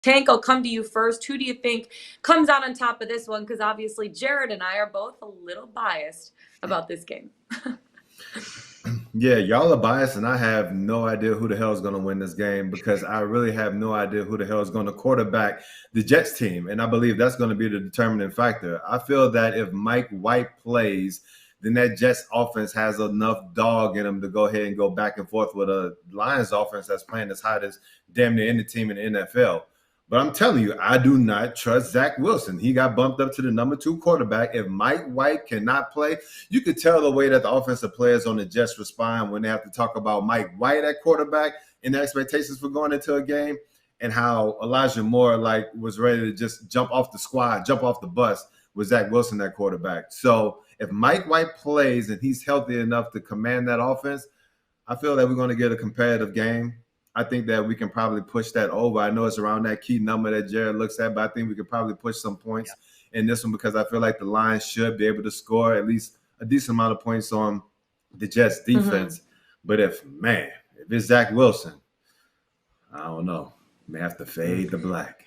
Tank, I'll come to you first. Who do you think comes out on top of this one? Because obviously Jared and I are both a little biased about this game. Yeah, y'all are biased, and I have no idea who the hell is going to win this game because I really have no idea who the hell is going to quarterback the Jets team. And I believe that's going to be the determining factor. I feel that if Mike White plays, then that Jets offense has enough dog in them to go ahead and go back and forth with a Lions offense that's playing as hot as damn near any team in the NFL. But I'm telling you, I do not trust Zach Wilson. He got bumped up to the number 2 quarterback. If Mike White cannot play, you could tell the way that the offensive players on the Jets respond when they have to talk about Mike White at quarterback and the expectations for going into a game, and how Elijah Moore was ready to just jump off the squad, jump off the bus with Zach Wilson at quarterback. So if Mike White plays and he's healthy enough to command that offense, I feel that we're going to get a competitive game. I think that we can probably push that over. I know it's around that key number that Jared looks at, but I think we could probably push some points in this one because I feel like the Lions should be able to score at least a decent amount of points on the Jets defense. But if it's Zach Wilson, I don't know. May have to fade the black.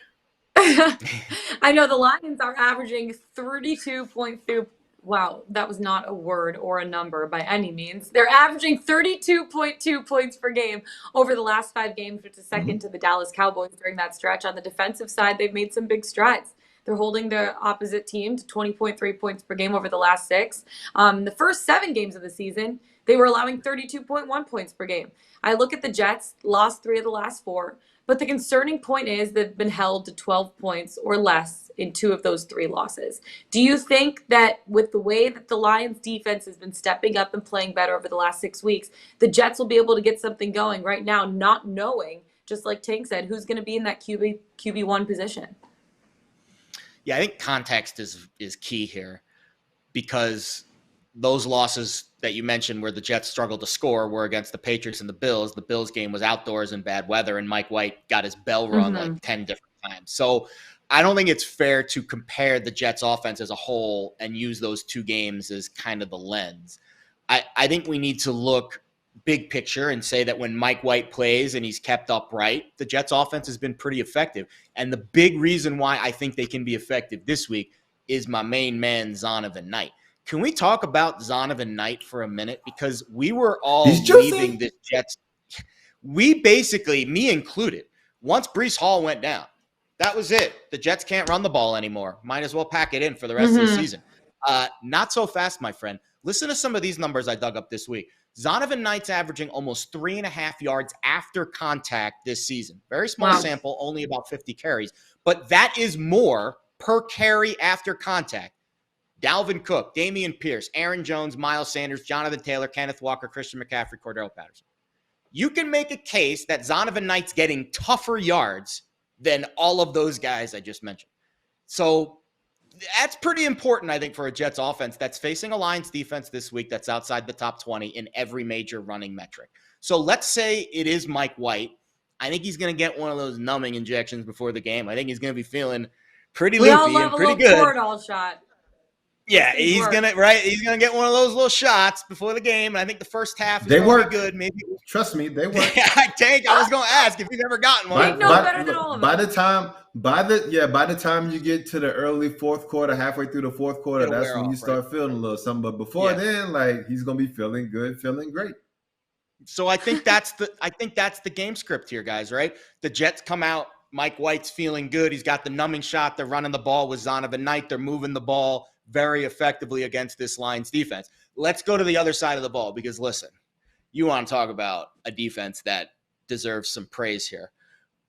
I know the Lions are averaging 32.2. Wow, that was not a word or a number by any means. They're averaging 32.2 points per game over the last 5 games, which is second to the Dallas Cowboys during that stretch. On the defensive side, they've made some big strides. They're holding the opposite team to 20.3 points per game over the last 6. The first 7 games of the season, they were allowing 32.1 points per game. I look at the Jets, lost 3 of the last 4. But the concerning point is they've been held to 12 points or less in 2 of those 3 losses. Do you think that with the way that the Lions defense has been stepping up and playing better over the last 6 weeks, the Jets will be able to get something going right now, not knowing, just like Tank said, who's going to be in that QB1 position? Yeah, I think context is key here because those losses that you mentioned where the Jets struggled to score were against the Patriots and the Bills. The Bills game was outdoors in bad weather, and Mike White got his bell rung like 10 different times. So I don't think it's fair to compare the Jets offense as a whole and use those 2 games as kind of the lens. I think we need to look big picture and say that when Mike White plays and he's kept upright, the Jets offense has been pretty effective. And the big reason why I think they can be effective this week is my main man, Zonovan Knight. Can we talk about Zonovan Knight for a minute? Because we were all leaving the Jets. We basically, me included, once Breece Hall went down, that was it. The Jets can't run the ball anymore. Might as well pack it in for the rest of the season. Not so fast, my friend. Listen to some of these numbers I dug up this week. Zonovan Knight's averaging almost 3.5 yards after contact this season. Very small sample, only about 50 carries. But that is more per carry after contact. Dalvin Cook, Dameon Pierce, Aaron Jones, Miles Sanders, Jonathan Taylor, Kenneth Walker, Christian McCaffrey, Cordero Patterson. You can make a case that Zonovan Knight's getting tougher yards than all of those guys I just mentioned. So that's pretty important, I think, for a Jets offense that's facing a Lions defense this week that's outside the top 20 in every major running metric. So let's say it is Mike White. I think he's going to get one of those numbing injections before the game. I think he's going to be feeling pretty loopy and pretty good. Toradol shot. Yeah, he's gonna get one of those little shots before the game, and I think the first half is gonna be good. Maybe trust me, they work. Tank, I was gonna ask if you've ever gotten one. Better than all of them. By the time you get to the early 4th quarter, halfway through the 4th quarter, that's when you start feeling a little something. But before then, he's gonna be feeling good, feeling great. So I think that's the game script here, guys. Right? The Jets come out. Mike White's feeling good. He's got the numbing shot. They're running the ball with Zonovan Knight. They're moving the ball very effectively against this Lions defense. Let's go to the other side of the ball because, listen, you want to talk about a defense that deserves some praise here.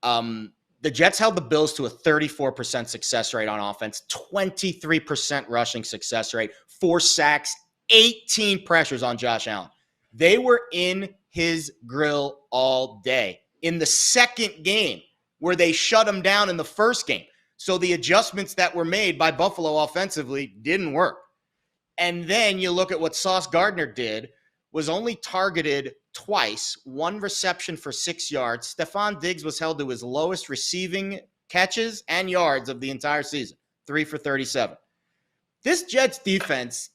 The Jets held the Bills to a 34% success rate on offense, 23% rushing success rate, 4 sacks, 18 pressures on Josh Allen. They were in his grill all day. In the second game, where they shut him down in the first game. So the adjustments that were made by Buffalo offensively didn't work. And then you look at what Sauce Gardner did, was only targeted twice, 1 reception for 6 yards. Stephon Diggs was held to his lowest receiving catches and yards of the entire season, 3 for 37. This Jets defense,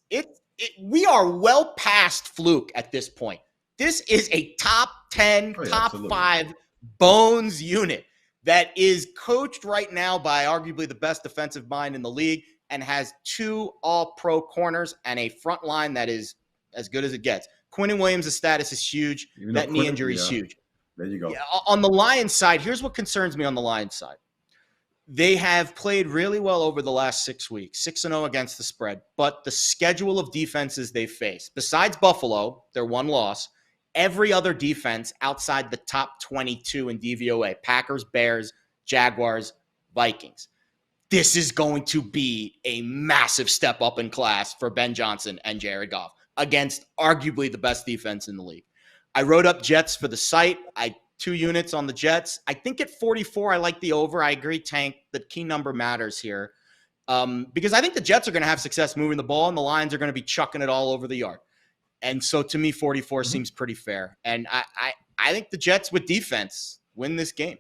we are well past fluke at this point. This is a top 10, top 5 bones unit. that is coached right now by arguably the best defensive mind in the league and has 2 all-pro corners and a front line that is as good as it gets. Quinnen Williams' status is huge. That knee injury is huge. There you go. Yeah, on the Lions side, here's what concerns me on the Lions side. They have played really well over the last 6 weeks, 6-0 against the spread, but the schedule of defenses they face, besides Buffalo, their one loss, every other defense outside the top 22 in DVOA, Packers, Bears, Jaguars, Vikings. This is going to be a massive step up in class for Ben Johnson and Jared Goff against arguably the best defense in the league. I wrote up Jets for the site. 2 units on the Jets. I think at 44, I like the over. I agree, Tank. The key number matters here because I think the Jets are going to have success moving the ball and the Lions are going to be chucking it all over the yard. And so to me, 44 seems pretty fair. And I think the Jets with defense win this game.